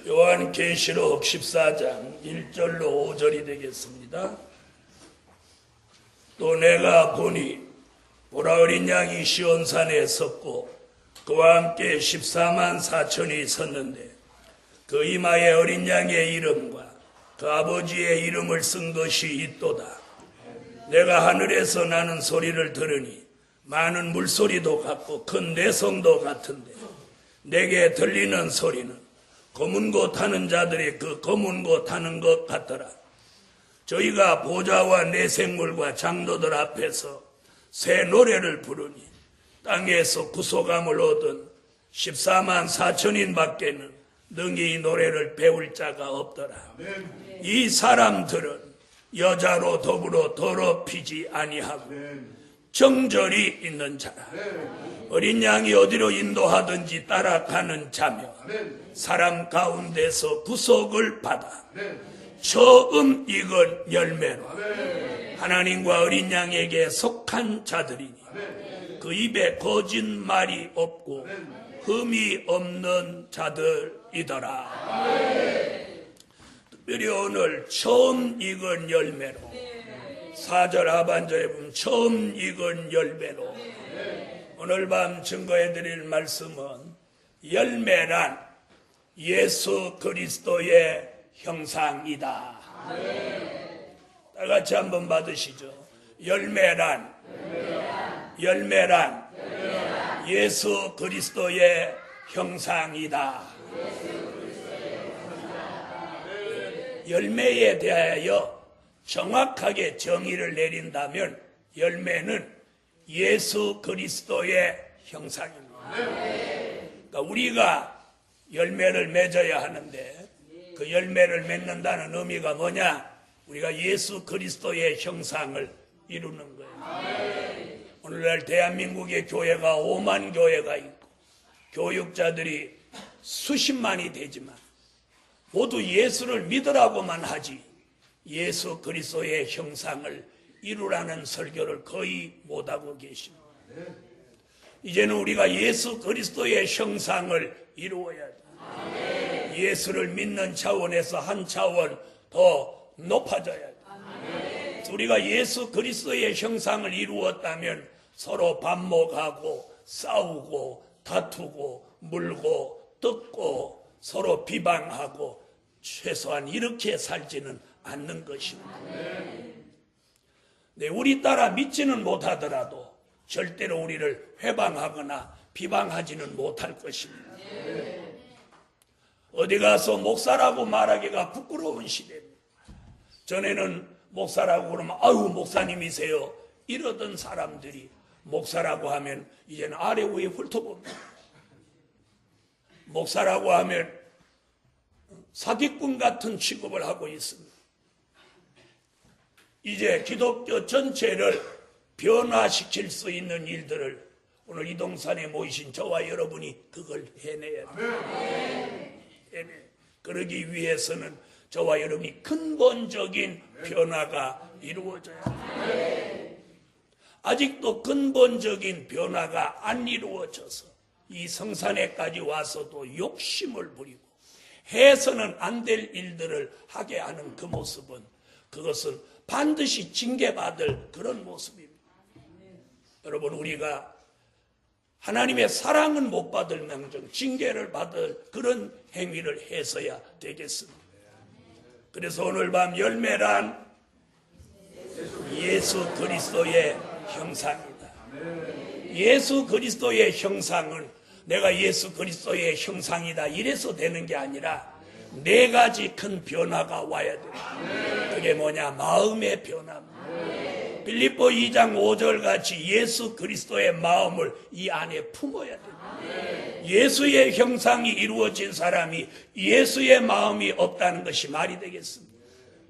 요한계시록 14장 1절로 5절이 되겠습니다. 또 내가 보니 보라 어린 양이 시온산에 섰고 그와 함께 14만 4천이 섰는데 그 이마에 어린 양의 이름과 그 아버지의 이름을 쓴 것이 있도다. 내가 하늘에서 나는 소리를 들으니 많은 물소리도 같고 큰 내성도 같은데 내게 들리는 소리는 검은 고 타는 자들의 그 검은 고 타는 것 같더라. 저희가 보좌와 내생물과 장로들 앞에서 새 노래를 부르니 땅에서 구속함을 얻은 14만 4천인 밖에는 능히 이 노래를 배울 자가 없더라. 이 사람들은 여자로 더불어 더럽히지 아니하고 정절이 있는 자라. 어린 양이 어디로 인도하든지 따라가는 자며 사람 가운데서 구속을 받아 처음 익은 열매로 하나님과 어린 양에게 속한 자들이니 그 입에 거짓말이 없고 흠이 없는 자들이더라. 특별히 오늘 처음 익은 열매로 4절 하반절에 보면 처음 익은 열매로 오늘 밤 증거해드릴 말씀은 열매란 예수 그리스도의 형상이다. 다 같이 한번 받으시죠. 열매란 예수 그리스도의 형상이다. 열매에 대하여 정확하게 정의를 내린다면 열매는 예수 그리스도의 형상입니다. 그러니까 우리가 열매를 맺어야 하는데 그 열매를 맺는다는 의미가 뭐냐? 우리가 예수 그리스도의 형상을 이루는 거예요. 오늘날 대한민국의 교회가 5만 교회가 있고 교육자들이 수십만이 되지만 모두 예수를 믿으라고만 하지 예수 그리스도의 형상을 이루라는 설교를 거의 못하고 계십니다. 이제는 우리가 예수 그리스도의 형상을 이루어야 돼. 예수를 믿는 차원에서 한 차원 더 높아져야 돼. 우리가 예수 그리스도의 형상을 이루었다면 서로 반목하고 싸우고 다투고 물고 뜯고 서로 비방하고 최소한 이렇게 살지는 않는 것입니다. 네, 우리 따라 믿지는 못하더라도 절대로 우리를 회방하거나 비방하지는 못할 것입니다. 어디 가서 목사라고 말하기가 부끄러운 시대입니다. 전에는 목사라고 그러면 아유 목사님이세요 이러던 사람들이 목사라고 하면 이제는 아래 위에 훑어봅니다. 목사라고 하면 사기꾼 같은 취급을 하고 있습니다. 이제 기독교 전체를 변화시킬 수 있는 일들을 오늘 이동산에 모이신 저와 여러분이 그걸 해내야 돼요. 그러기 위해서는 저와 여러분이 근본적인 변화가 이루어져야 돼요. 아직도 근본적인 변화가 안 이루어져서 이 성산에까지 와서도 욕심을 부리고 해서는 안 될 일들을 하게 하는 그 모습은 그것은 반드시 징계받을 그런 모습입니다. 여러분 우리가 하나님의 사랑은 못 받을 망정 징계를 받을 그런 행위를 해서야 되겠습니다. 그래서 오늘 밤 열매란 예수 그리스도의 형상이다. 예수 그리스도의 형상은 내가 예수 그리스도의 형상이다 이래서 되는 게 아니라 네 가지 큰 변화가 와야 돼. 그게 뭐냐? 마음의 변화입니다. 빌립보 2장 5절 같이 예수 그리스도의 마음을 이 안에 품어야 돼. 예수의 형상이 이루어진 사람이 예수의 마음이 없다는 것이 말이 되겠습니다.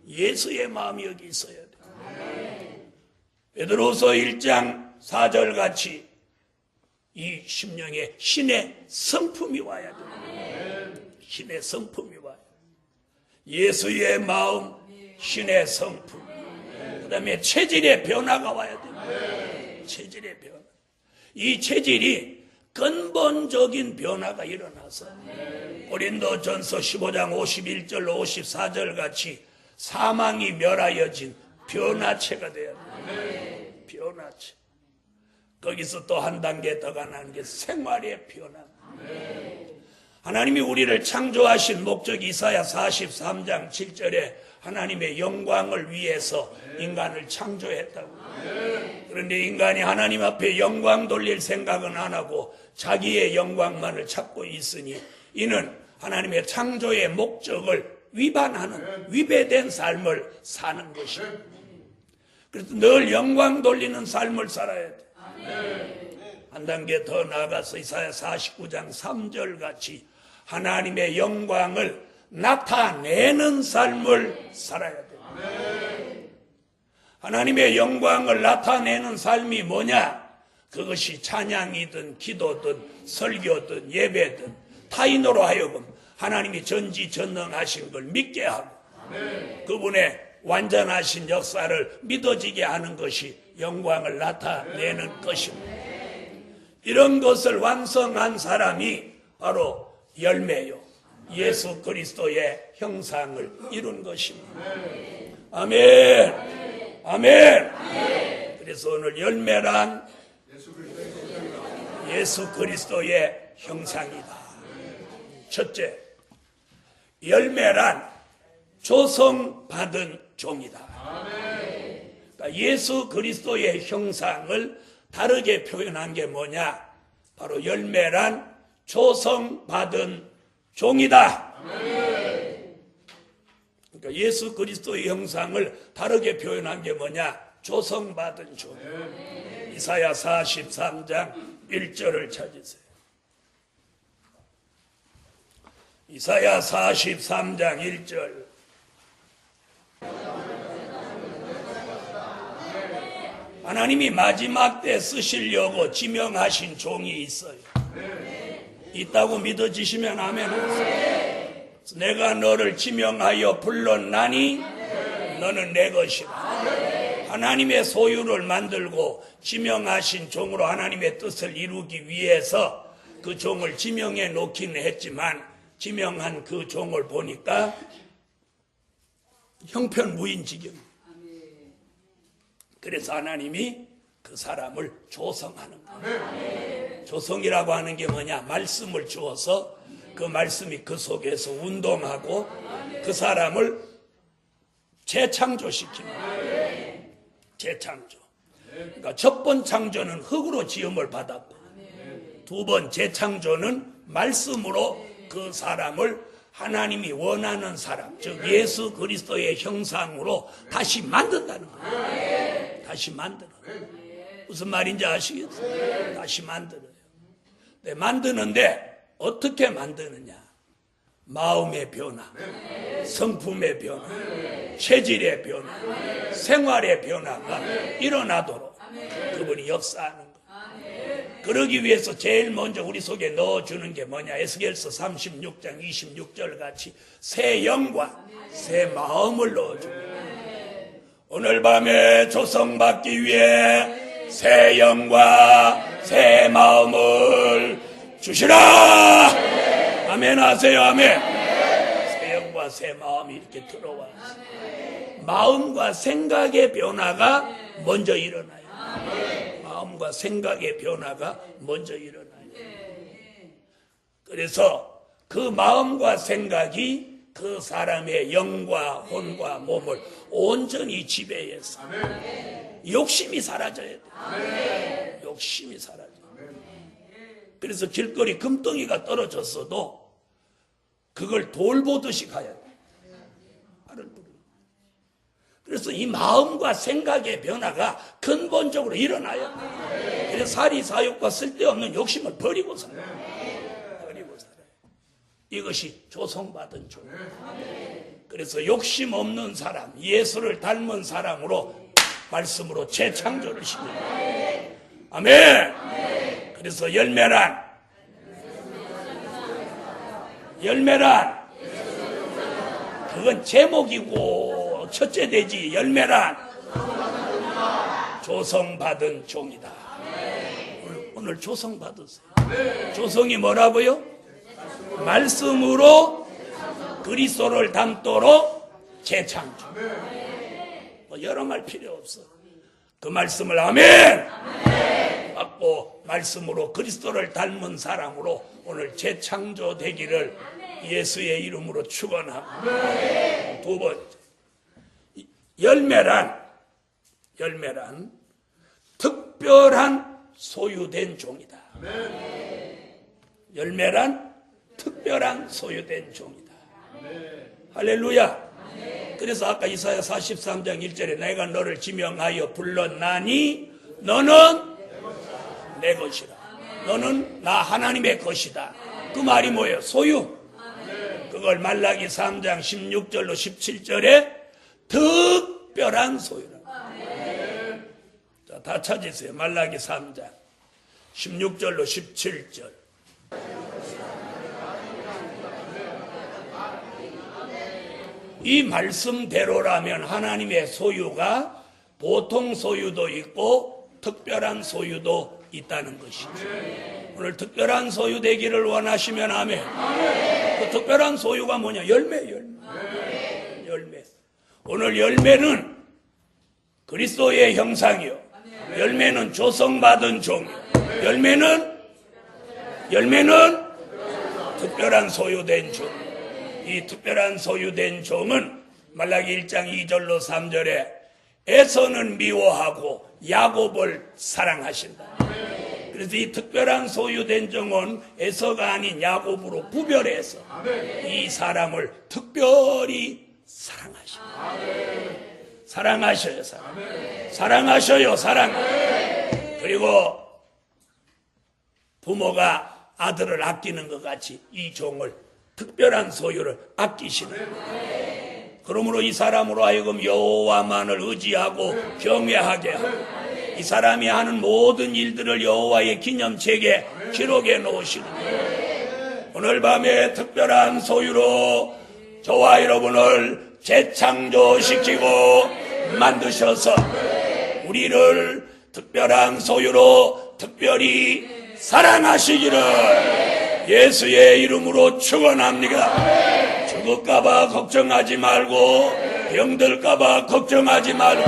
예수의 마음이 여기 있어야 돼. 베드로서 1장 4절 같이 이 심령에 신의 성품이 와야 돼. 신의 성품이 와야 돼. 예수의 마음, 신의 성품. 그 다음에 체질의 변화가 와야 돼. 체질의 변화. 이 체질이 근본적인 변화가 일어나서 고린도전서 15장 51절 54절 같이 사망이 멸하여진 변화체가 되어야 돼. 변화체. 거기서 또 한 단계 더 가는 게 생활의 변화. 하나님이 우리를 창조하신 목적 이사야 43장 7절에 하나님의 영광을 위해서 인간을 창조했다고. 그런데 인간이 하나님 앞에 영광 돌릴 생각은 안 하고 자기의 영광만을 찾고 있으니 이는 하나님의 창조의 목적을 위반하는 위배된 삶을 사는 것입니다. 그래서 늘 영광 돌리는 삶을 살아야 돼. 한 단계 더 나아가서 이사야 49장 3절 같이 하나님의 영광을 나타내는 삶을 살아야 돼. 하나님의 영광을 나타내는 삶이 뭐냐? 그것이 찬양이든 기도든 설교든 예배든 타인으로 하여금 하나님이 전지전능하신 걸 믿게 하고 그분의 완전하신 역사를 믿어지게 하는 것이 영광을 나타내는 것입니다. 이런 것을 완성한 사람이 바로 열매요. 예수 그리스도의 형상을 이룬 것입니다. 아멘. 아멘. 그래서 오늘 열매란 예수 그리스도의 형상이다. 첫째, 열매란 조성받은 종이다. 그러니까 예수 그리스도의 형상을 다르게 표현한 게 뭐냐? 바로 열매란 조성받은 종이다. 그러니까 예수 그리스도의 형상을 다르게 표현한 게 뭐냐? 조성받은 종. 이사야 43장 1절을 찾으세요. 이사야 43장 1절. 하나님이 마지막 때 쓰시려고 지명하신 종이 있어요. 있다고 믿어지시면 아멘 하세요. 내가 너를 지명하여 불렀나니 너는 내 것이라. 하나님의 소유를 만들고 지명하신 종으로 하나님의 뜻을 이루기 위해서 그 종을 지명해 놓기는 했지만 지명한 그 종을 보니까 형편무인지경. 그래서 하나님이 그 사람을 조성하는 거예요. 조성이라고 하는 게 뭐냐? 말씀을 주어서 그 말씀이 그 속에서 운동하고 그 사람을 재창조시키는 거예요. 재창조. 그러니까 첫 번 창조는 흙으로 지음을 받았고 두 번 재창조는 말씀으로 그 사람을 하나님이 원하는 사람, 즉 예수 그리스도의 형상으로 다시 만든다는 거예요. 다시 만들어요. 무슨 말인지 아시겠어요? 다시 만들어요. 네, 만드는데 어떻게 만드느냐? 마음의 변화, 성품의 변화, 체질의 변화, 생활의 변화가 일어나도록 그분이 역사하는 거예요. 그러기 위해서 제일 먼저 우리 속에 넣어주는 게 뭐냐? 에스겔서 36장 26절 같이 새 영과 새 마음을 넣어줍니다. 오늘 밤에 조성받기 위해 새 영과 새 마음을 주시라. 아멘 하세요. 아멘. 새 영과 새 마음이 이렇게 들어와서 마음과 생각의 변화가 먼저 일어나요. 마음과 생각의 변화가 먼저 일어나요. 그래서 그 마음과 생각이 그 사람의 영과 혼과 몸을 온전히 지배해서 욕심이 사라져야 돼. 욕심이 사라져. 그래서 길거리 금덩이가 떨어졌어도 그걸 돌 보듯이 가야 돼. 그래서 이 마음과 생각의 변화가 근본적으로 일어나야 돼. 그래서 사리사욕과 쓸데없는 욕심을 버리고 살아요. 버리고 살아요. 이것이 조성받은 종. 그래서 욕심 없는 사람, 예수를 닮은 사람으로 말씀으로 재창조를 시켜요. 아멘. 그래서 열매란 그건 제목이고 첫째 되지. 열매란 조성받은 종이다. 오늘 조성받으세요. 조성이 뭐라고요? 말씀으로 그리스도를 닮도록 재창조. 뭐 여러 말 필요 없어. 그 말씀을 아멘 받고 말씀으로 그리스도를 닮은 사람으로 오늘 재창조 되기를 예수의 이름으로 축원합니다. 두 번째, 열매란 특별한 소유된 종이다. 열매란 특별한 소유된 종이다. 할렐루야. 그래서 아까 이사야 43장 1절에 내가 너를 지명하여 불렀나니 너는 내 것이라. 너는 나 하나님의 것이다. 그 말이 뭐예요? 소유. 그걸 말라기 3장 16절로 17절에 특별한 소유라. 자, 다 찾으세요. 말라기 3장 16절로 17절. 이 말씀대로라면 하나님의 소유가 보통 소유도 있고 특별한 소유도 있다는 것이죠. 오늘 특별한 소유 되기를 원하시면 아멘. 그 특별한 소유가 뭐냐? 열매. 오늘 열매는 그리스도의 형상이요. 열매는 조성받은 종이요. 열매는 특별한 소유된 종. 이 특별한 소유된 종은 말라기 1장 2절로 3절에 에서는 미워하고 야곱을 사랑하신다. 그래서 이 특별한 소유된 종은 에서가 아닌 야곱으로 구별해서 이 사람을 특별히 사랑하셔요. 그리고 부모가 아들을 아끼는 것 같이 이 종을 특별한 소유를 아끼시는 거예요. 그러므로 이 사람으로 하여금 여호와만을 의지하고 경외하게 하고 이 사람이 하는 모든 일들을 여호와의 기념책에 기록해 놓으시는 거예요. 오늘 밤에 특별한 소유로 저와 여러분을 재창조시키고 만드셔서 우리를 특별한 소유로 특별히 사랑하시기를 예수의 이름으로 축원합니다. 죽을까봐 걱정하지 말고 병들까봐 걱정하지 말고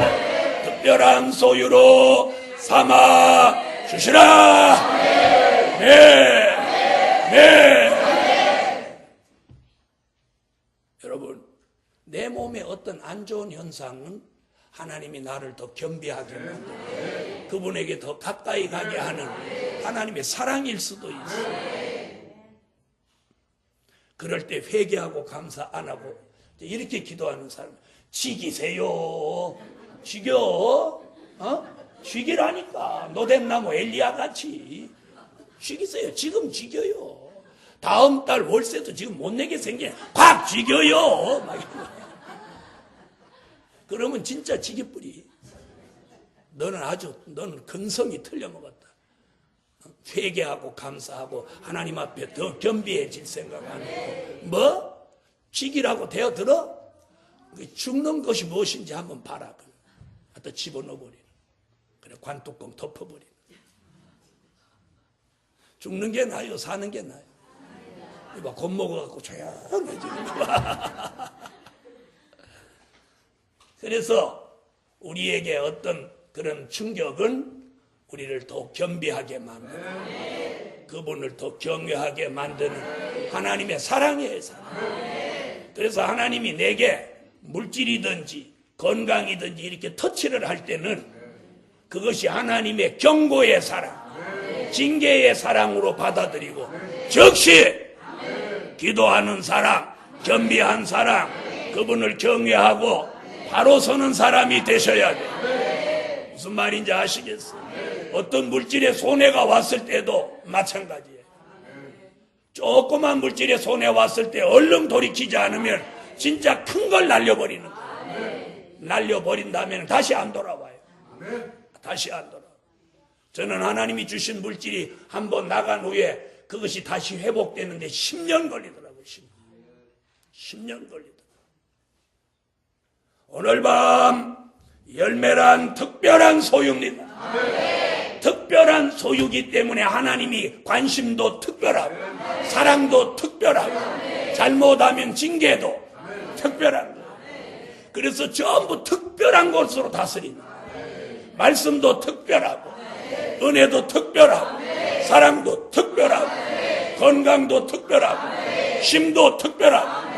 특별한 소유로 삼아 주시라. 네. 여러분, 내 몸에 어떤 안 좋은 현상은 하나님이 나를 더 겸비하게 만들고 그분에게 더 가까이 가게 하는 하나님의 사랑일 수도 있어요. 그럴 때 회개하고 감사 안 하고 이렇게 기도하는 사람, 죽이세요. 죽여. 죽이라니까. 노뎀나무 엘리야 같이 죽이세요. 지금 죽여요. 다음 달 월세도 지금 못 내게 생겨. 팍 죽여요. 그러면 진짜 지기뿌리. 너는 근성이 틀려먹었다. 회개하고 감사하고 하나님 앞에 더 겸비해질 생각하는 뭐? 죽이라고 되어들어? 죽는 것이 무엇인지 한번 봐라. 갖다 집어넣어버리는. 그래 관뚜껑 덮어버리는. 죽는 게 나아요? 사는 게 나아요? 이봐 겁먹어갖고 조용해지는 거야. 그래서 우리에게 어떤 그런 충격은 우리를 더 겸비하게 만드는, 그분을 더 경외하게 만드는 하나님의 사랑이에요. 그래서 하나님이 내게 물질이든지 건강이든지 이렇게 터치를 할 때는 그것이 하나님의 경고의 사랑, 징계의 사랑으로 받아들이고, 즉시 기도하는 사람, 겸비한 사람, 그분을 경외하고 바로 서는 사람이 되셔야 돼. 무슨 말인지 아시겠어요? 어떤 물질의 손해가 왔을 때도 마찬가지예요. 조그만 물질의 손해 왔을 때 얼른 돌이키지 않으면 진짜 큰 걸 날려버리는 거예요. 날려버린다면 다시 안 돌아와요. 다시 안 돌아와요. 저는 하나님이 주신 물질이 한번 나간 후에 그것이 다시 회복되는데 10년 걸리더라고요. 10년 걸리더라고요. 오늘 밤 열매란 특별한 소유입니다. 특별한 소유기 때문에 하나님이 관심도 특별하고 사랑도 특별하고 잘못하면 징계도 특별한 거예요. 그래서 전부 특별한 것으로 다스린다. 말씀도 특별하고 은혜도 특별하고 사랑도 특별하고 건강도 특별하고 쉼도 특별하고.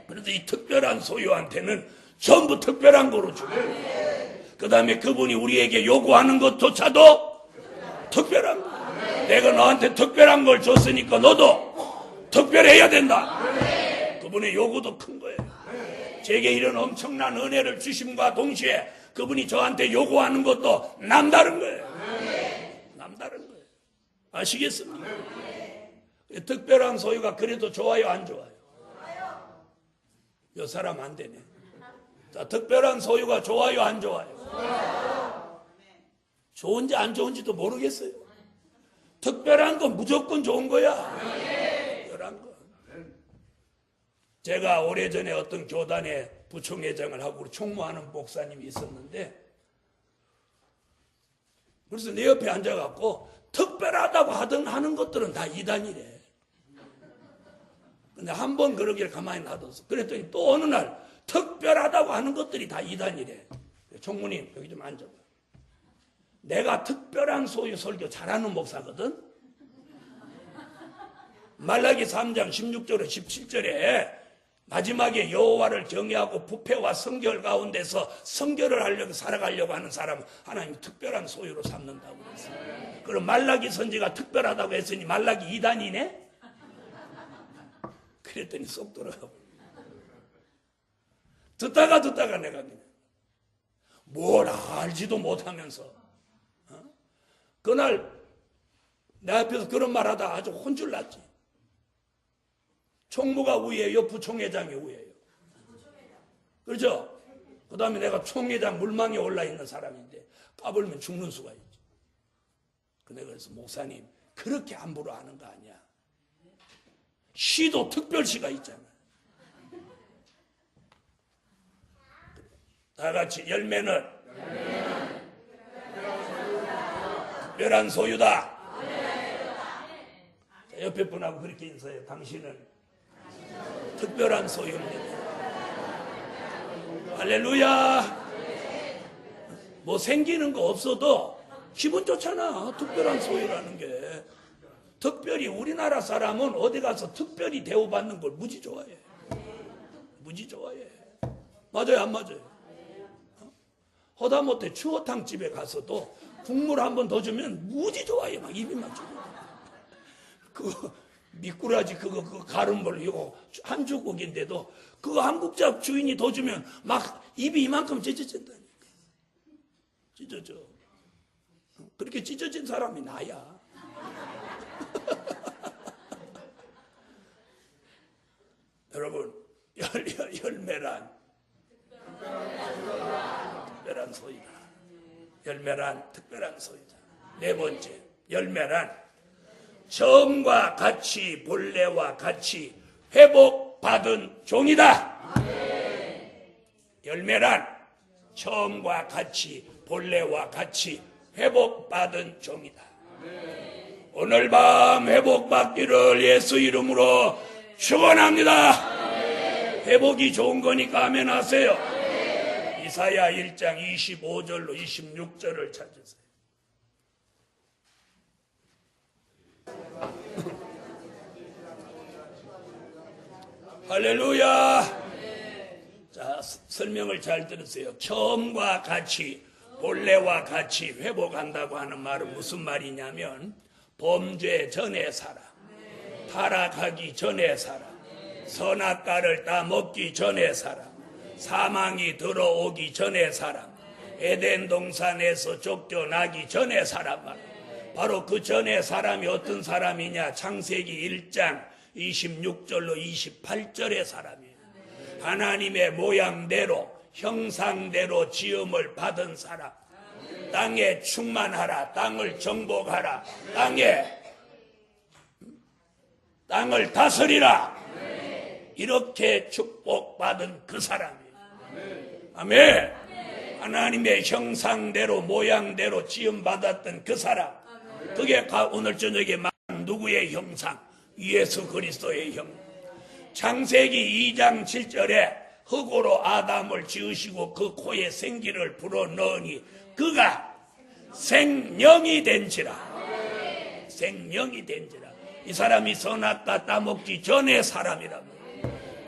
그래서 이 특별한 소유한테는 전부 특별한 거로 주고, 그 다음에 그분이 우리에게 요구하는 것조차도 특별한 거예요. 내가 너한테 특별한 걸 줬으니까 너도 특별해야 된다. 그분의 요구도 큰 거예요. 제게 이런 엄청난 은혜를 주심과 동시에 그분이 저한테 요구하는 것도 남다른 거예요. 남다른 거예요. 아시겠습니까? 특별한 소유가 그래도 좋아요, 안 좋아요? 요 사람 안 되네. 자, 특별한 소유가 좋아요, 안 좋아요? 좋은지 안 좋은지도 모르겠어요. 특별한 건 무조건 좋은 거야. 특별한 건. 제가 오래전에 어떤 교단에 부총회장을 하고 총무하는 목사님이 있었는데, 그래서 내 옆에 앉아갖고 특별하다고 하는 것들은 다 이단이래. 근데 한 번 그러길 가만히 놔뒀어. 그랬더니 또 어느 날 특별하다고 하는 것들이 다 이단이래. 총무님 여기 좀 앉아봐. 내가 특별한 소유 설교 잘하는 목사거든. 말라기 3장 16절에 17절에 마지막에 여호와를 경외하고 부패와 성결 가운데서 성결을 하려고 살아가려고 하는 사람은 하나님이 특별한 소유로 삼는다고 그랬어요. 그럼 말라기 선지가 특별하다고 했으니 말라기 2단이네? 그랬더니 쏙 돌아가고. 듣다가 내가 그냥 뭘 알지도 못하면서 그날 내 앞에서 그런 말 하다 아주 혼쭐 났지. 총무가 우위에요, 부총회장이 우위에요. 그렇죠? 그 다음에 내가 총회장 물망에 올라있는 사람인데 까불면 죽는 수가 있지. 내가 그래서 목사님 그렇게 함부로 하는 거 아니야. 시도 특별시가 있잖아. 다 같이 열매는 특별한 소유다. 옆에 분하고 그렇게 인사해요. 당신은 특별한 소유입니다. 할렐루야. 뭐 생기는 거 없어도 기분 좋잖아. 특별한 소유라는 게. 특별히 우리나라 사람은 어디 가서 특별히 대우받는 걸 무지 좋아해. 무지 좋아해. 맞아요, 안 맞아요? 허다못해 추어탕집에 가서도 국물 한 번 더 주면 무지 좋아해. 막 입이 막 주고. 그거 미꾸라지 그거 가름벌 이거 한주국인데도 그거 한국자 주인이 더 주면 막 입이 이만큼 찢어진다니까. 찢어져. 그렇게 찢어진 사람이 나야. 여러분, 열매란 특별한 소유다. 열매란 특별한 소유다. 네 번째, 열매란 처음과 같이 본래와 같이 회복받은 종이다. 열매란 처음과 같이 본래와 같이 회복받은 종이다. 오늘 밤 회복받기를 예수 이름으로 축원합니다. 회복이 좋은 거니까 아멘 하세요. 이사야 1장 25절로 26절을 찾으세요. 할렐루야. 자, 설명을 잘 들으세요. 처음과 같이 본래와 같이 회복한다고 하는 말은 무슨 말이냐면 범죄 전의 사람, 타락하기 전의 사람, 선악과를 따먹기 전의 사람, 사망이 들어오기 전의 사람, 에덴 동산에서 쫓겨나기 전의 사람 말. 바로 그 전의 사람이 어떤 사람이냐? 창세기 1장 26절로 28절의 사람이에요. 하나님의 모양대로 형상대로 지음을 받은 사람, 땅에 충만하라, 땅을 정복하라, 땅을 다스리라, 이렇게 축복받은 그 사람이에요. 아멘. 하나님의 형상대로 모양대로 지음받았던 그 사람, 그게 오늘 저녁에 말한 누구의 형상? 예수 그리스도의 형. 창세기 2장 7절에 흙으로 아담을 지으시고 그 코에 생기를 불어넣으니 그가 생명이 된지라. 생명이 된지라. 이 사람이 선악과 따먹기 전의 사람이라고.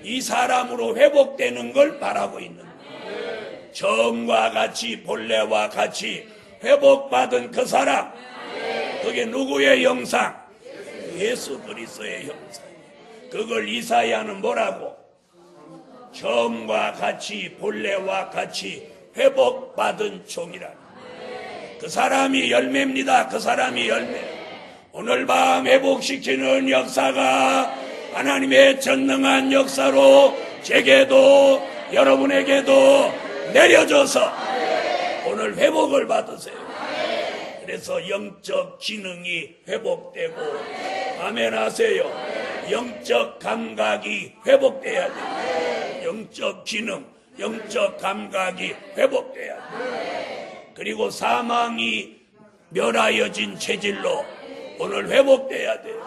이 사람으로 회복되는 걸 바라고 있는 거예요. 처음과 같이 본래와 같이 회복받은 그 사람, 그게 누구의 형상? 예수 그리스도의 형상. 그걸 이사야는 뭐라고? 처음과 같이 본래와 같이 회복받은 종이라. 그 사람이 열매입니다. 그 사람이 열매. 오늘 밤 회복시키는 역사가 하나님의 전능한 역사로 제게도 여러분에게도 내려져서 오늘 회복을 받으세요. 그래서 영적 기능이 회복되고, 아멘 하세요. 영적 감각이 회복돼야 돼요. 영적 기능, 영적 감각이 회복돼야 돼요. 그리고 사망이 멸하여진 체질로 오늘 회복돼야 돼요.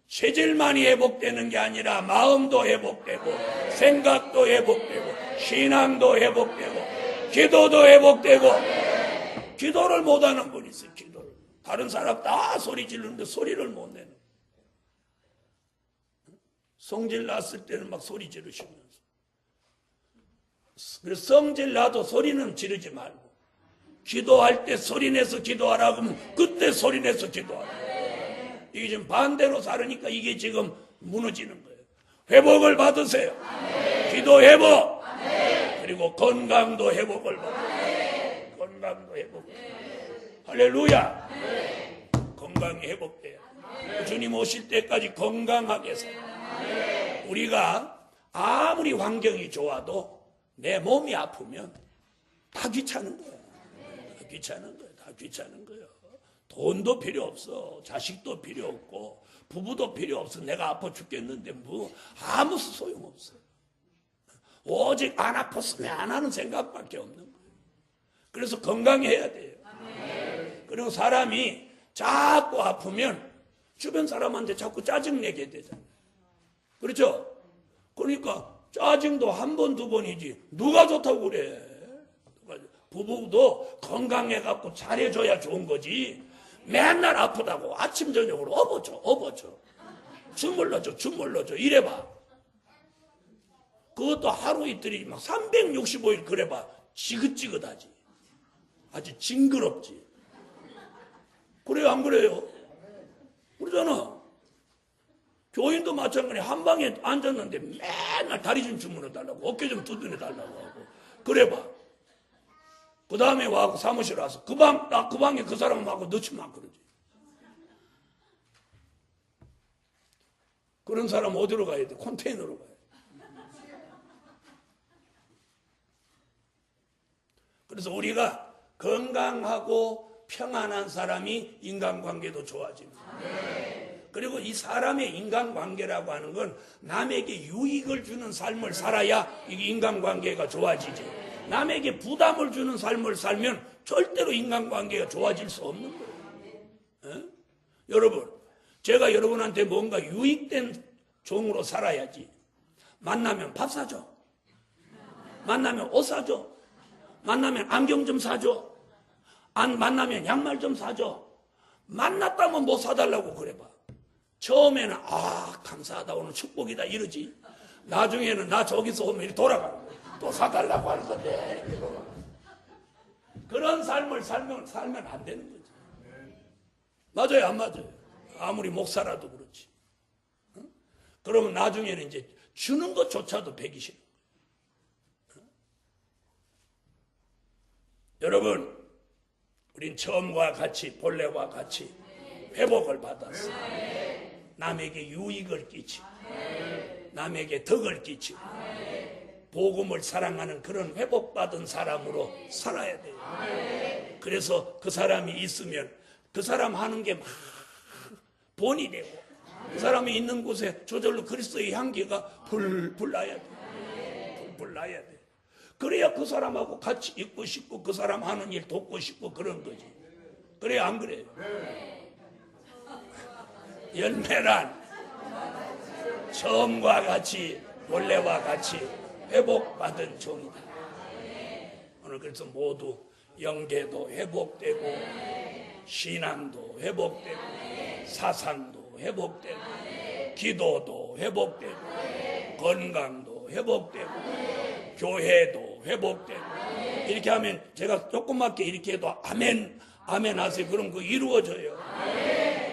체질만이 회복되는 게 아니라 마음도 회복되고, 생각도 회복되고, 신앙도 회복되고, 기도도 회복되고. 기도를 못하는 분이 있어요. 기도를. 다른 사람 다 소리 지르는데 소리를 못 내는. 성질 났을 때는 막 소리 지르시면서. 그래서 성질 나도 소리는 지르지 말고, 기도할 때 소리 내서 기도하라고 하면 그때 소리 내서 기도하라. 이게 지금 반대로 살으니까 이게 지금 무너지는 거예요. 회복을 받으세요. 기도 회복. 그리고 건강도 회복을 받으세요. 건강도 회복. 할렐루야. 건강이 회복돼요. 주님 오실 때까지 건강하게 살아요. 우리가 아무리 환경이 좋아도 내 몸이 아프면 다 귀찮은 거야. 다 귀찮은 거야. 다 귀찮은 거야. 돈도 필요 없어. 자식도 필요 없고 부부도 필요 없어. 내가 아파 죽겠는데 뭐 아무 소용없어. 오직 안 아팠으면 안 하는 생각밖에 없는 거예요. 그래서 건강해야 돼요. 그리고 사람이 자꾸 아프면 주변 사람한테 자꾸 짜증내게 되잖아요. 그렇죠? 그러니까 짜증도 한 번, 두 번이지 누가 좋다고 그래. 부부도 건강해갖고 잘해줘야 좋은 거지. 맨날 아프다고 아침 저녁으로 업어줘 주물러줘 이래봐. 그것도 하루 이틀이 막 365일 그래봐 지긋지긋하지. 아주 징그럽지. 그래요 안 그래요? 그러잖아. 교인도 마찬가지. 한 방에 앉았는데 맨날 다리 좀 주물러 달라고, 어깨 좀 두드려 달라고 하고 그래봐. 그 다음에 와서 사무실 와서 그 방에 그 사람하고 넣지만 그러지. 그런 사람 어디로 가야 돼? 컨테이너로 가야 돼. 그래서 우리가 건강하고 평안한 사람이 인간관계도 좋아집니다. 그리고 이 사람의 인간관계라고 하는 건 남에게 유익을 주는 삶을 살아야 이게 인간관계가 좋아지지. 남에게 부담을 주는 삶을 살면 절대로 인간관계가 좋아질 수 없는 거예요. 여러분, 제가 여러분한테 뭔가 유익된 종으로 살아야지. 만나면 밥 사줘. 만나면 옷 사줘. 만나면 안경 좀 사줘. 만나면 양말 좀 사줘. 만났다면 뭐 사달라고 그래봐. 처음에는 감사하다, 오늘 축복이다 이러지. 나중에는 나 저기서 오면 이렇게 돌아가는 거야. 또 사달라고 하는 건데. 그런 삶을 살면 안 되는 거지. 맞아요 안 맞아요? 아무리 목사라도 그렇지. 그러면 나중에는 이제 주는 것조차도 배기 싫어. 여러분, 우린 처음과 같이 본래와 같이 회복을 받았어. 남에게 유익을 끼치고 남에게 덕을 끼치고 복음을 사랑하는 그런 회복받은 사람으로 살아야 돼요. 그래서 그 사람이 있으면 그 사람 하는 게 막 본이 되고, 그 사람이 있는 곳에 저절로 그리스도의 향기가 불 나야 돼. 불 나야 돼. 그래야 그 사람하고 같이 있고 싶고 그 사람 하는 일 돕고 싶고 그런 거지. 그래야 안 그래요? 열매란 처음과 같이 본래와 같이 회복받은 종이다. 오늘 그래서 모두 영계도 회복되고 신앙도 회복되고 사상도 회복되고 기도도 회복되고 건강도 회복되고 교회도 회복되고 이렇게 하면 제가 조그맣게 이렇게 해도 아멘 아멘 하세요. 그럼 그 이루어져요.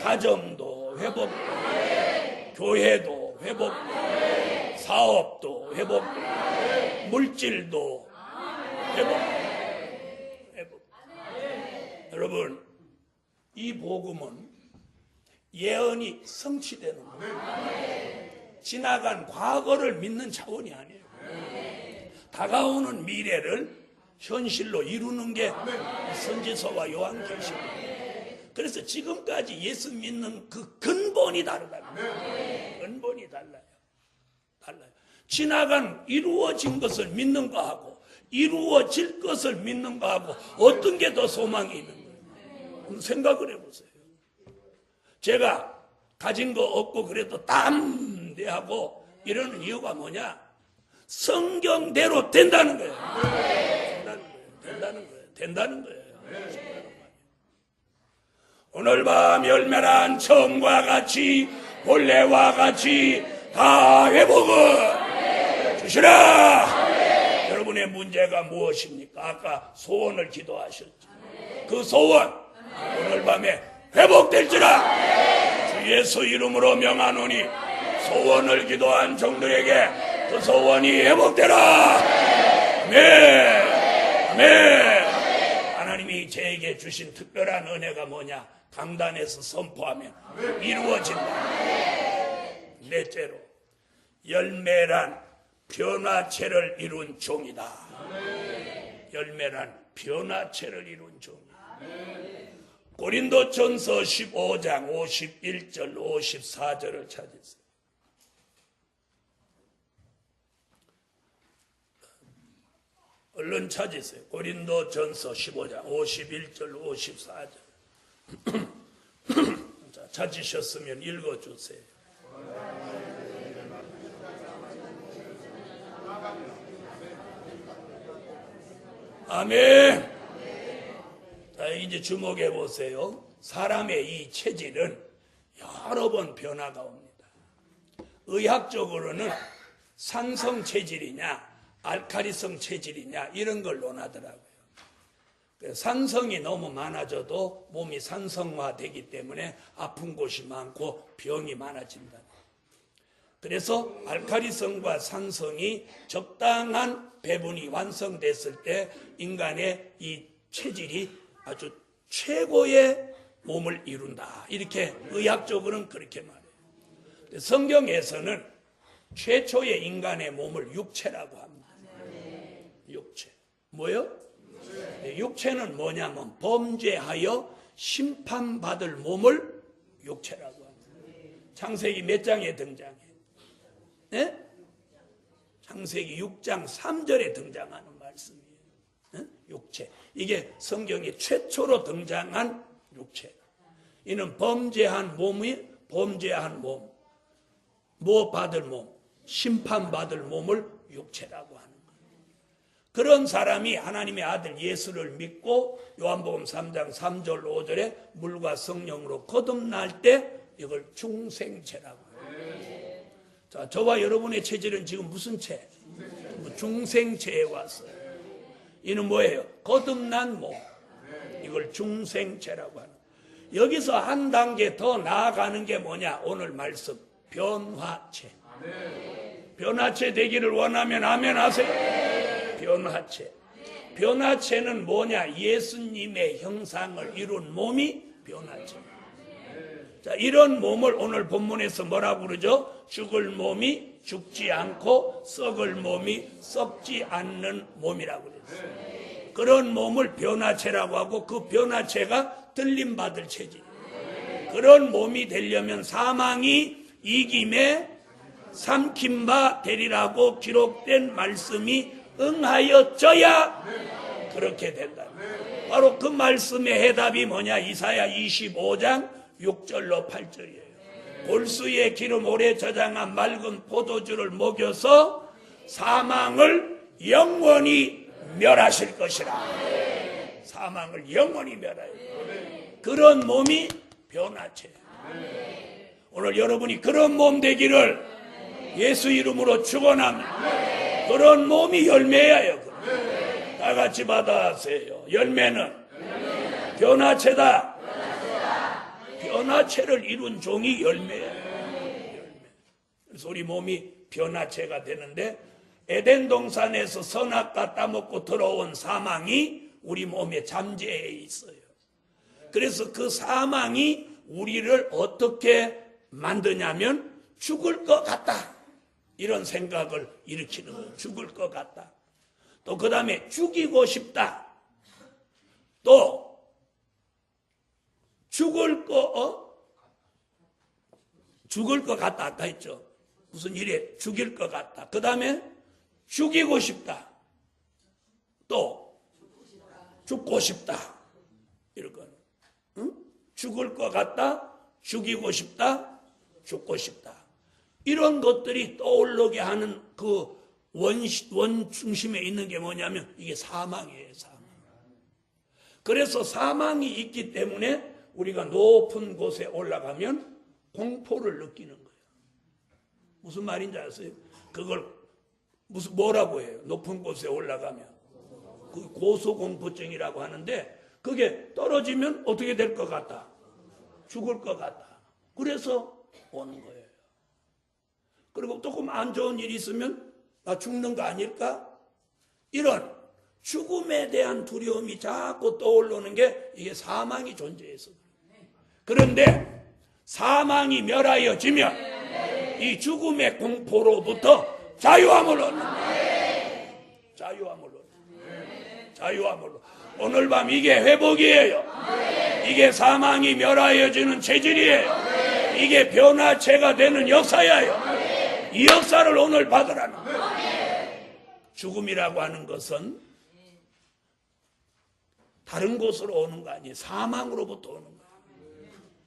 가정도 회복되고 교회도 회복되고 사업도 회복되고 물질도 회복되고. 여러분 이 복음은 예언이 성취되는 거예요. 지나간 과거를 믿는 차원이 아니에요. 다가오는 미래를 현실로 이루는 게 선지서와 요한계시입니다. 그래서 지금까지 예수 믿는 그 근본이 다르다는 거예요. 근본이 달라요. 지나간 이루어진 것을 믿는 거하고 이루어질 것을 믿는 거하고 어떤 게 더 소망이 있는 거예요? 생각을 해보세요. 제가 가진 거 없고 그래도 담대하고 이러는 이유가 뭐냐? 성경대로 된다는 거예요. 된다는 거예요. 오늘 밤 열매란 처음과 같이 본래와 같이 다 회복을 주시라. 여러분의 문제가 무엇입니까? 아까 소원을 기도하셨죠. 그 소원 오늘 밤에 회복될지라. 주 예수 이름으로 명하노니 소원을 기도한 종들에게 그 소원이 회복되라. 아멘. 아멘. 하나님이 저에게 주신 특별한 은혜가 뭐냐? 강단에서 선포하면 이루어진다. 넷째로 열매란 변화체를 이룬 종이다. 열매란 변화체를 이룬 종이다. 고린도전서 15장 51절 54절을 찾으세요. 얼른 찾으세요. 고린도전서 15장 51절 54절. 자, 찾으셨으면 읽어주세요. 아멘. 자, 이제 주목해 보세요. 사람의 이 체질은 여러 번 변화가 옵니다. 의학적으로는 산성 체질이냐 알카리성 체질이냐 이런 걸 논하더라고요. 산성이 너무 많아져도 몸이 산성화되기 때문에 아픈 곳이 많고 병이 많아진다. 그래서 알카리성과 산성이 적당한 배분이 완성됐을 때 인간의 이 체질이 아주 최고의 몸을 이룬다. 이렇게 의학적으로는 그렇게 말해요. 성경에서는 최초의 인간의 몸을 육체라고 합니다. 육체. 뭐요? 육체는 뭐냐면 범죄하여 심판받을 몸을 육체라고 합니다. 창세기 몇 장에 등장해요? 네? 창세기 6장 3절에 등장하는 말씀이에요. 네? 육체. 이게 성경에 최초로 등장한 육체. 이는 범죄한 몸이 범죄한 몸, 뭐 받을 몸, 심판받을 몸을 육체라고 하는 거예요. 그런 사람이 하나님의 아들 예수를 믿고 요한복음 3장 3절 5절에 물과 성령으로 거듭날 때 이걸 중생체라고 해요. 자, 저와 여러분의 체질은 지금 무슨 체? 중생체에 왔어요. 이는 뭐예요? 거듭난 몸. 이걸 중생체라고 하는. 여기서 한 단계 더 나아가는 게 뭐냐? 오늘 말씀 변화체. 변화체 되기를 원하면 아멘 하세요. 변화체. 변화체는 뭐냐? 예수님의 형상을 이룬 몸이 변화체. 자, 이런 몸을 오늘 본문에서 뭐라고 그러죠? 죽을 몸이 죽지 않고 썩을 몸이 썩지 않는 몸이라고 그랬어요. 그런 몸을 변화체라고 하고 그 변화체가 들림받을 체질. 그런 몸이 되려면 사망이 이김에 삼킨 바 되리라고 기록된 말씀이 응하여져야 그렇게 된다. 바로 그 말씀의 해답이 뭐냐? 이사야 25장 6절로 8절이에요. 골수의 기름 오래 저장한 맑은 포도주를 먹여서 사망을 영원히 멸하실 것이라. 사망을 영원히 멸하여. 그런 몸이 변화체. 오늘 여러분이 그런 몸 되기를 예수 이름으로 축원합니다. 그런 몸이 열매예요. 다 같이 받아하세요. 열매는 변화체다. 변화체를 이룬 종이 열매예요. 그래서 우리 몸이 변화체가 되는데 에덴 동산에서 선악과 따먹고 들어온 사망이 우리 몸에 잠재해 있어요. 그래서 그 사망이 우리를 어떻게 만드냐면 죽을 것 같다. 이런 생각을 일으키는 거예요. 죽을 것 같다. 또 그 다음에 죽이고 싶다. 또 죽을 것 같다. 아까 했죠. 무슨 일에 죽일 것 같다. 그 다음에 죽이고 싶다. 또 죽고 싶다. 이런 거. 응? 죽을 것 같다. 죽이고 싶다. 죽고 싶다. 이런 것들이 떠오르게 하는 그 원 중심에 있는 게 뭐냐면 이게 사망이에요. 사망. 그래서 사망이 있기 때문에 우리가 높은 곳에 올라가면 공포를 느끼는 거예요. 무슨 말인지 아세요? 그걸 뭐라고 해요? 높은 곳에 올라가면 그 고소공포증이라고 하는데 그게 떨어지면 어떻게 될 것 같다? 죽을 것 같다. 그래서 오는 거예요. 그리고 조금 안 좋은 일이 있으면 나 죽는 거 아닐까? 이런 죽음에 대한 두려움이 자꾸 떠오르는 게 이게 사망이 존재해서 그런데 사망이 멸하여지면 이 죽음의 공포로부터 자유함을 얻는 거예요. 자유함을 얻는. 오늘 밤 이게 회복이에요. 이게 사망이 멸하여지는 체질이에요. 이게 변화체가 되는 역사예요. 이 역사를 오늘 받으라는 거예요. 죽음이라고 하는 것은 다른 곳으로 오는 거 아니에요. 사망으로부터 오는 거예요.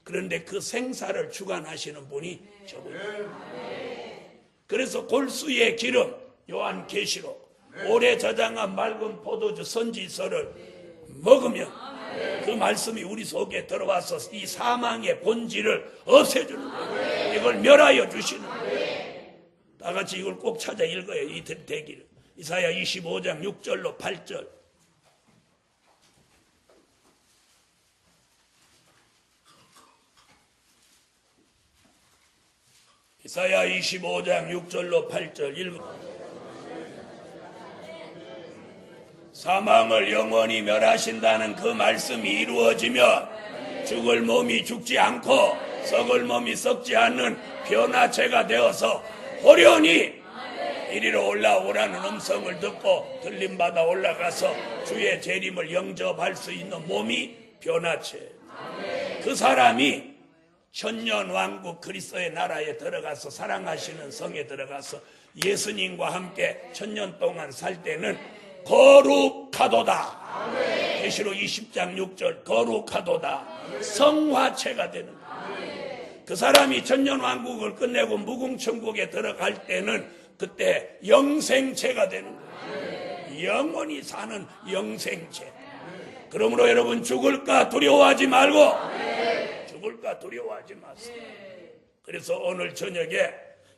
그런데 그 생사를 주관하시는 분이 저분이에요. 그래서 골수의 기름, 요한계시록, 오래 저장한 맑은 포도주 선지서를 먹으면 그 말씀이 우리 속에 들어와서 이 사망의 본질을 없애주는 거예요. 이걸 멸하여 주시는 거예요. 다 같이 이걸 꼭 찾아 읽어요. 이 대기를. 이사야 25장 6절로 8절. 이사야 25장 6절로 8절 읽어. 사망을 영원히 멸하신다는 그 말씀이 이루어지면 죽을 몸이 죽지 않고 썩을 몸이 썩지 않는 변화체가 되어서 호련히 이리로 올라오라는 음성을 듣고 들림받아 올라가서 주의 재림을 영접할 수 있는 몸이 변화체. 그 사람이 천년왕국 그리스도의 나라에 들어가서 사랑하시는 성에 들어가서 예수님과 함께 천년 동안 살 때는 거룩하도다. 계시록 20장 6절 거룩하도다. 성화체가 되는 거예요. 그 사람이 천년왕국을 끝내고 무궁천국에 들어갈 때는 그때 영생체가 되는 거예요. 영원히 사는 영생체. 그러므로 여러분 죽을까 두려워하지 말고 죽을까 두려워하지 마세요. 그래서 오늘 저녁에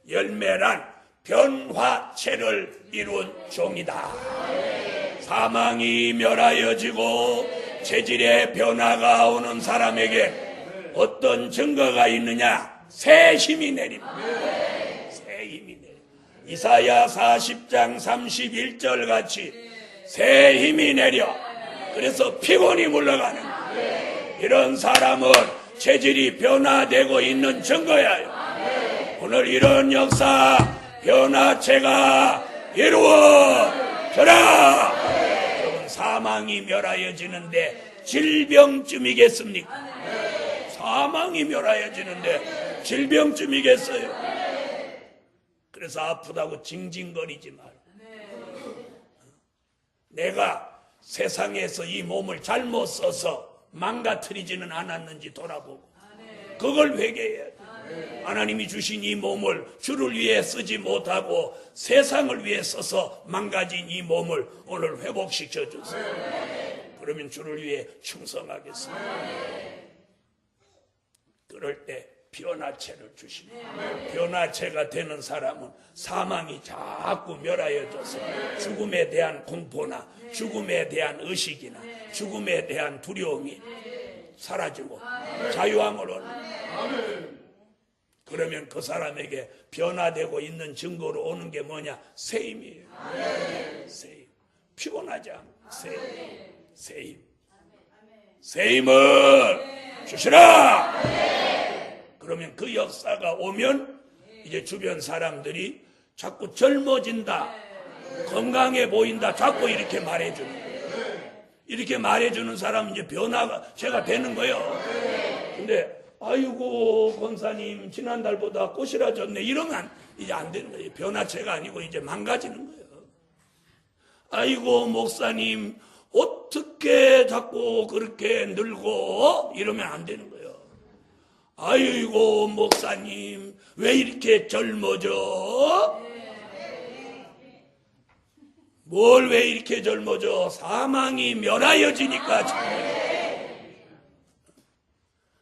열매란 변화체를 이룬 종이다. 사망이 멸하여지고 체질의 변화가 오는 사람에게 어떤 증거가 있느냐? 새 힘이 내립니다. 새 힘이 내립니다. 이사야 40장 31절 같이 새 힘이 내려 그래서 피곤이 물러가는 이런 사람은 체질이 변화되고 있는 증거예요. 오늘 이런 역사 변화체가 이루어져라. 여러분 사망이 멸하여지는데 질병쯤이겠습니까? 사망이 멸하여지는데 질병쯤이겠어요? 그래서 아프다고 징징거리지 말고 내가 세상에서 이 몸을 잘못 써서 망가뜨리지는 않았는지 돌아보고 그걸 회개해야 돼. 하나님이 주신 이 몸을 주를 위해 쓰지 못하고 세상을 위해 써서 망가진 이 몸을 오늘 회복시켜 주세요. 그러면 주를 위해 충성하겠습니다. 그럴 때 변화체를 주십니다. 변화체가 되는 사람은 사망이 자꾸 멸하여져서 죽음에 대한 공포나 죽음에 대한 의식이나 죽음에 대한 두려움이 사라지고 자유함을 얻는. 그러면 그 사람에게 변화되고 있는 증거로 오는 게 뭐냐? 새 힘이에요. 새 힘. 피곤하지 않고 새 힘. 새 힘을 주시라. 그러면 그 역사가 오면 이제 주변 사람들이 자꾸 젊어진다, 건강해 보인다, 자꾸 이렇게 말해주는 거예요. 이렇게 말해주는 사람은 이제 변화가 제가 되는 거예요. 근데 아이고 권사님 지난달보다 꼬시라졌네 이러면 이제 안 되는 거예요. 변화체가 아니고 이제 망가지는 거예요. 아이고 목사님 어떻게 자꾸 그렇게 늙어 이러면 안 되는 거예요. 아이고 목사님 왜 이렇게 젊어져? 뭘 왜 이렇게 젊어져? 사망이 멸하여지니까 젊어져.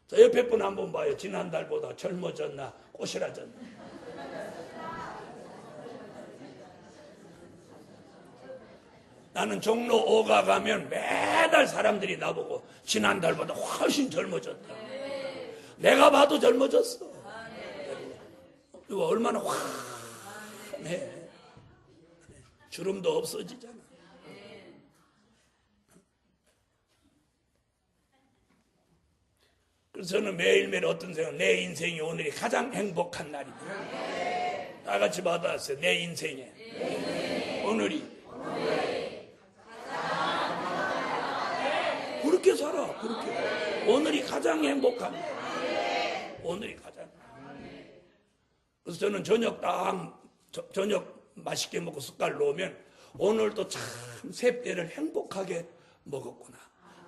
자, 옆에 분 한번 봐요. 지난달보다 젊어졌나 꼬시라졌나. 나는 종로 5가 가면 매달 사람들이 나보고 지난달보다 훨씬 젊어졌다. 내가 봐도 젊어졌어. 이거 얼마나 환해. 주름도 없어지잖아. 그래서 저는 매일매일 어떤 생각, 내 인생이 오늘이 가장 행복한 날이다. 다 같이 받아왔어요. 내 인생에 오늘이 그렇게 살아. 그렇게 오늘이 가장 행복한 날. 오늘이 가장. 그래서 저는 저녁 맛있게 먹고 숟갈 놓으면 오늘도 참 새때를 행복하게 먹었구나.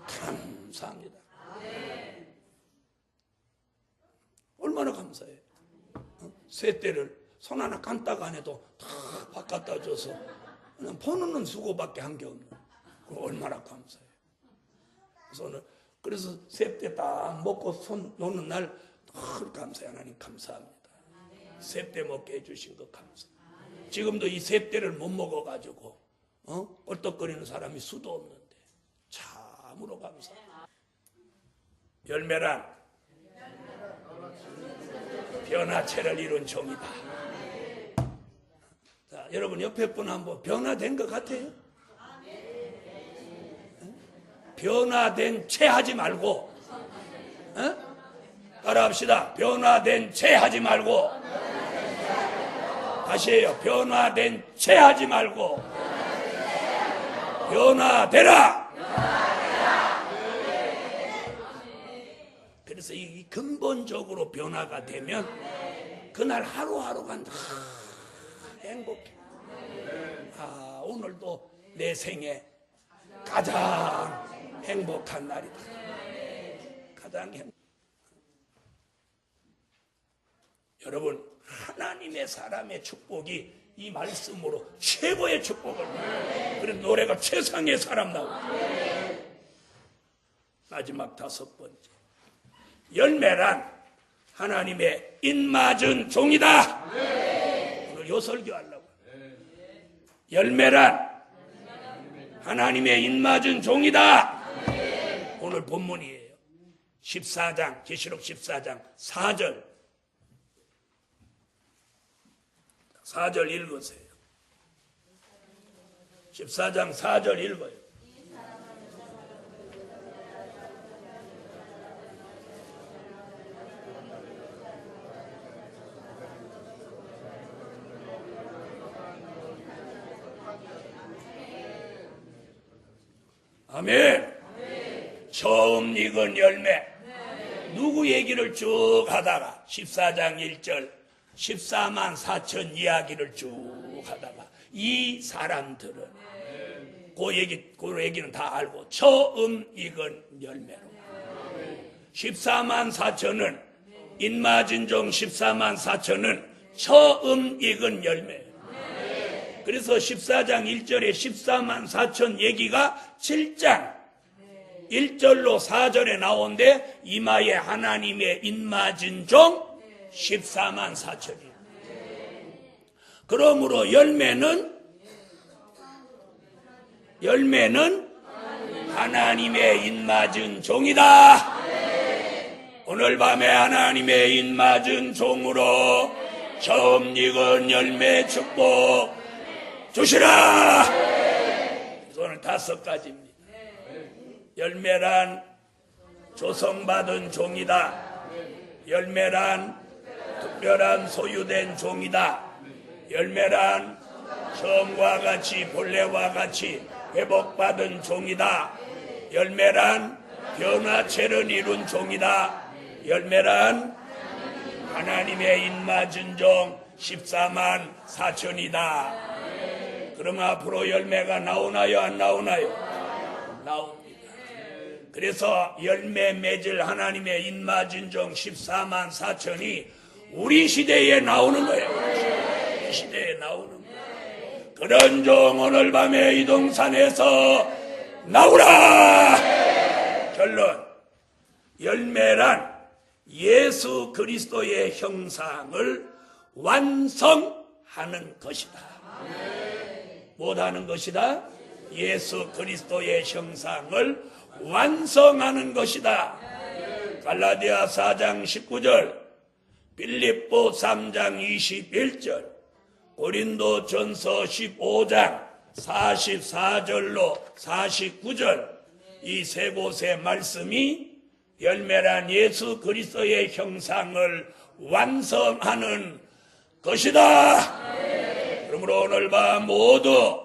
감사합니다. 얼마나 감사해. 새때를 손 하나 깐딱 안 해도 다 바깥다 줘서 그냥 보는 수고밖에 한 게 없는. 얼마나 감사해. 그래서 새때 딱 먹고 손 놓는 날 늘 감사해. 하나님 감사합니다. 새때 먹게 해주신 거 감사. 지금도 이 새때를 못 먹어가지고 껄떡거리는 사람이 수도 없는데 참으로 감사. 열매란 변화체를 이룬 종이다. 자, 여러분 옆에 분 한번 변화된 것 같아요? 변화된 채 하지 말고 따라합시다. 변화된 채 하지 말고 다시 해요. 변화된 채 하지 말고 변화되라. 그래서 이 근본적으로 변화가 되면 그날 하루하루가 다 행복해. 아, 오늘도 내 생에 가장 행복한 날이다. 가장 행복. 여러분, 하나님의 사람의 축복이 이 말씀으로 최고의 축복을. 그래서 노래가 최상의 사람 나오고. 마지막 5번째. 열매란 하나님의 인맞은 종이다. 오늘 요 설교하려고. 열매란 하나님의 인맞은 종이다. 오늘 본문이에요. 14장, 계시록 14장 4절 읽으세요. 14장 4절 읽어요. 아멘. 처음 익은 열매. 누구 얘기를 쭉 하다가 14장 1절 14만 4천 이야기를 쭉 하다가 이 사람들은 그 얘기는 다 알고 처음 익은 열매로 14만 4천은 인마진종 14만 4천은 처음 익은 열매. 그래서 14장 1절에 14만 4천 얘기가 7장 1절로 4절에 나오는데 이마에 하나님의 인맞은 종 14만 4천이에요. 그러므로 열매는 하나님의 인맞은 종이다. 오늘 밤에 하나님의 인맞은 종으로 처음 익은 열매 축복 주시라. 오늘 5가지입니다. 열매란 조성받은 종이다. 열매란 특별한 소유된 종이다. 열매란 처음과 같이 본래와 같이 회복받은 종이다. 열매란 변화체를 이룬 종이다. 열매란 하나님의 인맞은 종 14만 4천이다. 그럼 앞으로 열매가 나오나요? 안 나오나요? 나옵니다. 그래서 열매 맺을 하나님의 인맞은 종 14만 4천이 우리 시대에 나오는 거예요. 우리 시대에 나오는 거예요. 그런 종 오늘 밤에 이동산에서 나오라. 결론, 열매란 예수 그리스도의 형상을 완성하는 것이다. 못하는 것이다? 예수 그리스도의 형상을 완성하는 것이다. 갈라디아 4장 19절, 빌립보 3장 21절, 고린도 전서 15장 44절로 49절, 이 세 곳의 말씀이 열매란 예수 그리스도의 형상을 완성하는 것이다. 그러므로 오늘 밤 모두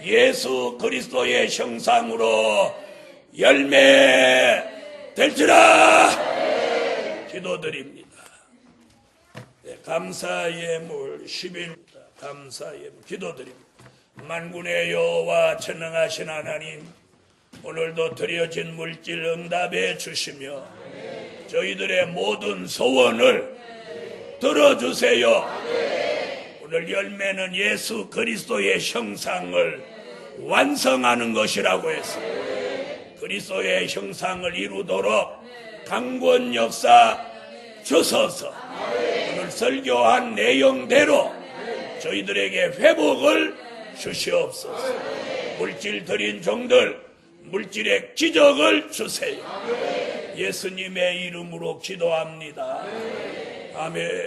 예수 그리스도의 형상으로 열매 될지라 기도드립니다. 네, 감사 예물 10일 감사 예물 기도드립니다. 만군의 여호와 전능하신 하나님, 오늘도 드려진 물질 응답해 주시며 저희들의 모든 소원을 들어주세요. 오늘 열매는 예수 그리스도의 형상을 완성하는 것이라고 해서 그리스도의 형상을 이루도록 강권 역사 주소서. 오늘 설교한 내용대로 저희들에게 회복을 주시옵소서. 물질 드린 종들 물질의 기적을 주세요. 예수님의 이름으로 기도합니다. 아멘.